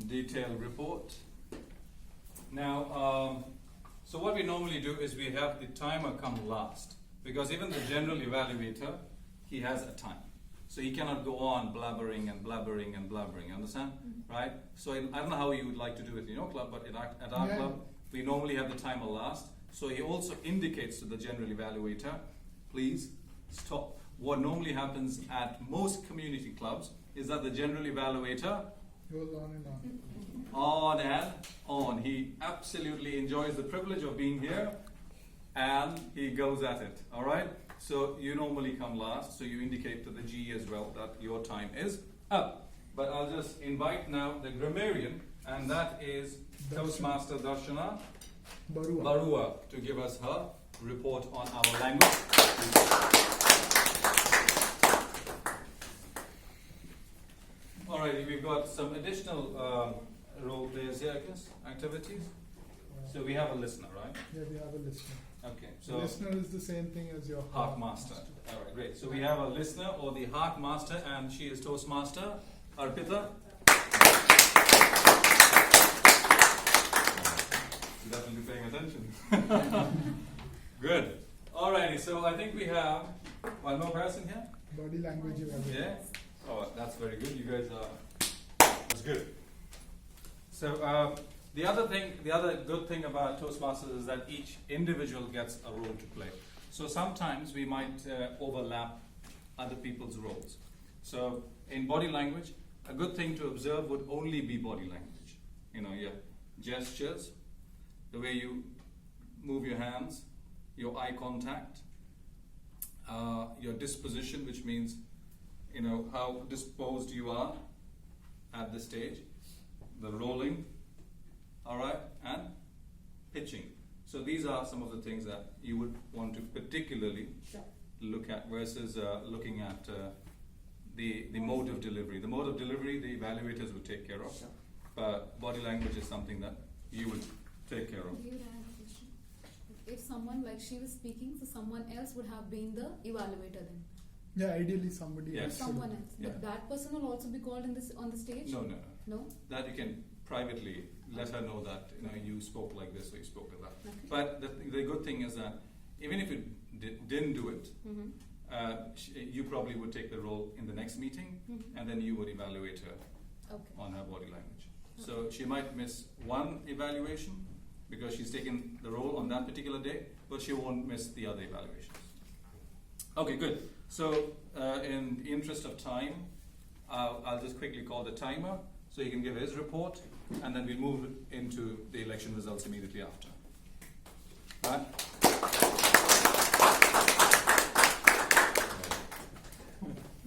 detailed report. Now, so what we normally do is we have the timer come last, because even the general evaluator, he has a time. So he cannot go on blabbering and blabbering and blabbering, understand? Right? So I don't know how you would like to do it in your club, but at our club, we normally have the timer last. So he also indicates to the general evaluator, please stop. What normally happens at most community clubs is that the general evaluator goes on and on. On and on. He absolutely enjoys the privilege of being here, and he goes at it. All right? So you normally come last, so you indicate to the GE as well that your time is up. But I'll just invite now the grammarian, and that is Toastmaster Darshana Barua, to give us her report on our language. Alrighty, we've got some additional role players here, I guess, activities. So we have a listener, right? Yeah, we have a listener. Okay, The so listener is the same thing as your Heart Master. Alright, great. So we have a listener, or the Heart Master, and she is Toastmaster, Arpita. You're definitely paying attention. Good. Alrighty, so I think we have one more person here. Body language evaluation. Yeah? Oh, that's very good. You guys are, that's good. So the other good thing about Toastmasters is that each individual gets a role to play. So sometimes we might overlap other people's roles. So in body language, a good thing to observe would only be body language. You know, your gestures, the way you move your hands, your eye contact, your disposition, which means, you know, how disposed you are at the stage, the rolling, all right, and pitching. So these are some of the things that you would want to particularly look at versus looking at the mode of delivery. The mode of delivery, the evaluators will take care of, but body language is something that you would take care of. If someone, like she was speaking, so someone else would have been the evaluator then. Yeah, ideally somebody else. Someone else. Yeah. But that person will also be called in this on the stage? No. No? That you can privately let her know that, you know, you spoke like this or you spoke like that. Okay. But the good thing is that even if you didn't do it, you probably would take the role in the next meeting, and then you would evaluate her on her body language. So she might miss one evaluation because she's taken the role on that particular day, but she won't miss the other evaluations. Okay, good. So in the interest of time, I'll just quickly call the timer so he can give his report, and then we'll move into the election results immediately after. Right?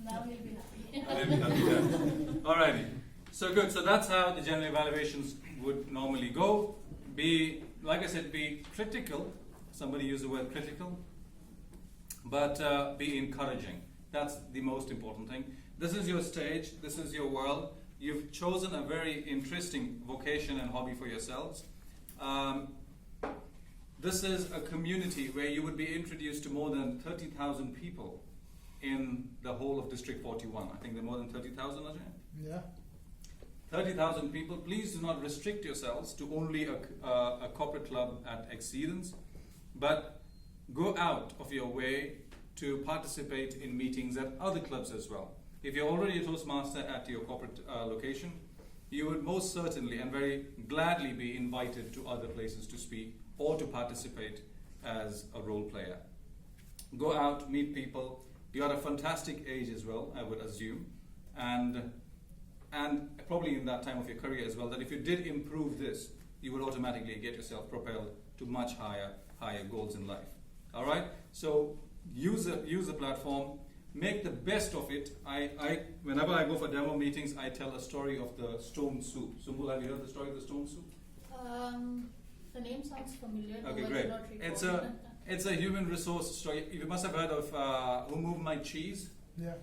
Now he'll be happy. Alrighty. So good. So that's how the general evaluations would normally go. Be, like I said, be critical. Somebody used the word critical. But be encouraging. That's the most important thing. This is your stage. This is your world. You've chosen a very interesting vocation and hobby for yourselves. This is a community where you would be introduced to more than 30,000 people in the whole of District 41. I think there are more than 30,000, Ajay? Yeah. 30,000 people. Please do not restrict yourselves to only a corporate club at Exceedance, but go out of your way to participate in meetings at other clubs as well. If you're already a Toastmaster at your corporate location, you would most certainly and very gladly be invited to other places to speak or to participate as a role player. Go out, meet people. You're at a fantastic age as well, I would assume, and probably in that time of your career as well, that if you did improve this, you would automatically get yourself propelled to much higher goals in life. All right? So use the platform. Make the best of it. Whenever I go for demo meetings, I tell a story of the stone soup. Sumbul, have you heard the story of the stone soup? The name sounds familiar. Okay, great. It's a human resource story. You must have heard of Who Moved My Cheese? Yeah.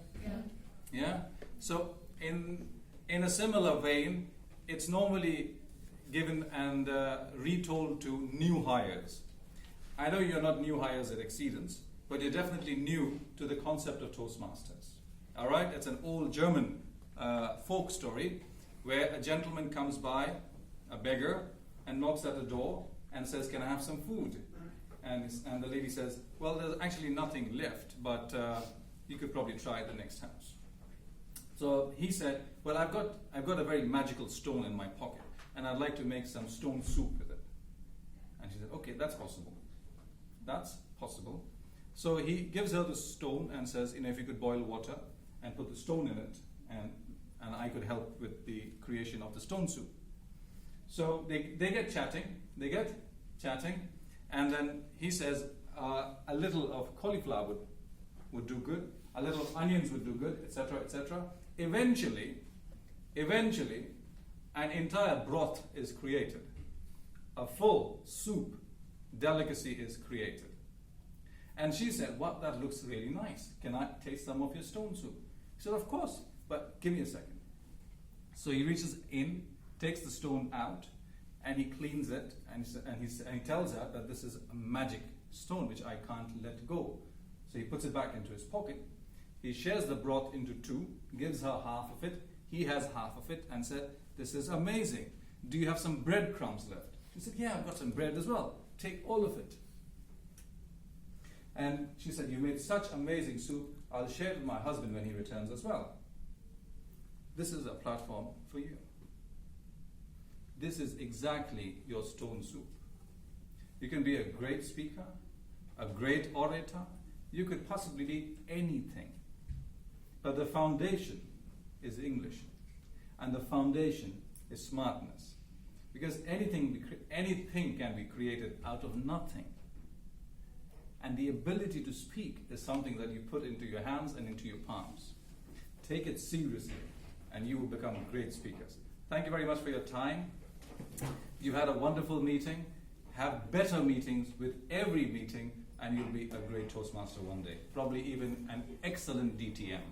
Yeah. So in a similar vein, it's normally given and retold to new hires. I know you're not new hires at Exceedance, but you're definitely new to the concept of Toastmasters. All right, it's an old German folk story, where a gentleman comes by, a beggar, and knocks at the door and says, "Can I have some food?" And the lady says, "Well, there's actually nothing left, but you could probably try at the next house." So he said, "Well, I've got a very magical stone in my pocket, and I'd like to make some stone soup with it." And she said, "Okay, that's possible. That's possible." So he gives her the stone and says, "If you could boil water and put the stone in it, and I could help with the creation of the stone soup." So they get chatting, and then he says, a little of cauliflower would do good, a little of onions would do good, etc., etc. Eventually, an entire broth is created. A full soup delicacy is created. And she said, "Well, that looks really nice. Can I taste some of your stone soup?" He said, "Of course, but give me a second." So he reaches in, takes the stone out, and he cleans it, and he tells her that this is a magic stone which I can't let go. So he puts it back into his pocket. He shares the broth into two, gives her half of it. He has half of it, and said, "This is amazing. Do you have some breadcrumbs left?" She said, "Yeah, I've got some bread as well. Take all of it." And she said, "You made such amazing soup. I'll share it with my husband when he returns as well." This is a platform for you. This is exactly your stone soup. You can be a great speaker, a great orator. You could possibly be anything. But the foundation is English. And the foundation is smartness. Because anything can be created out of nothing. And the ability to speak is something that you put into your hands and into your palms. Take it seriously, and you will become great speakers. Thank you very much for your time. You had a wonderful meeting. Have better meetings with every meeting, and you'll be a great Toastmaster one day. Probably even an excellent DTM.